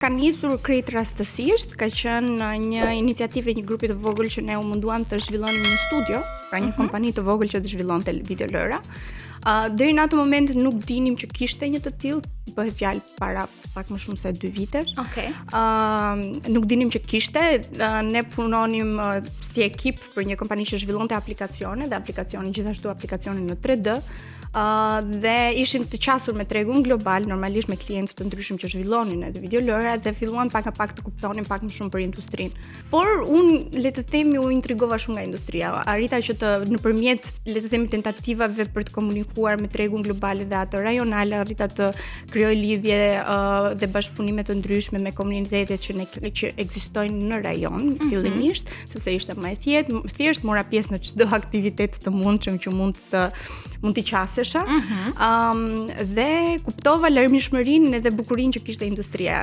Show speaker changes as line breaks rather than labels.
Ka nisur krejt rastësisht, ka qenë një iniciativë e një grupi të vogël që ne u munduam të zhvillonim një studio, pra një kompani të vogël që të zhvillonte videolëra. Deri në atë moment nuk dinim që kishte një të tillë, bëhet fjalë para pak më shumë se 2 vitesh. Nuk dinim që kishte, ne punonim si ekip për një kompani që zhvillonte aplikacione, dhe aplikacioni gjithashtu aplikacione në 3D. Dhe ishim të qasur me tregun global, normalisht me klientë të ndryshëm që zhvillonin edhe videolëra dhe filluan pak a pak të kuptonin pak më shumë për industrinë. Por unë le të themi u intrigova shumë nga industria. Arrita që nëpërmjet le të themi tentativave për të komunikuar me tregun global dhe atë rajonal, arrita të krijoj lidhje dhe bashkëpunime të ndryshme me komunitetet që ekzistojnë në rajon fillimisht, sepse ishte më e thjesht, mora pjesë në çdo aktivitet të mundshëm që mund t'i qasesha, dhe kuptova larmishmërinë edhe bukurinë që kishte industria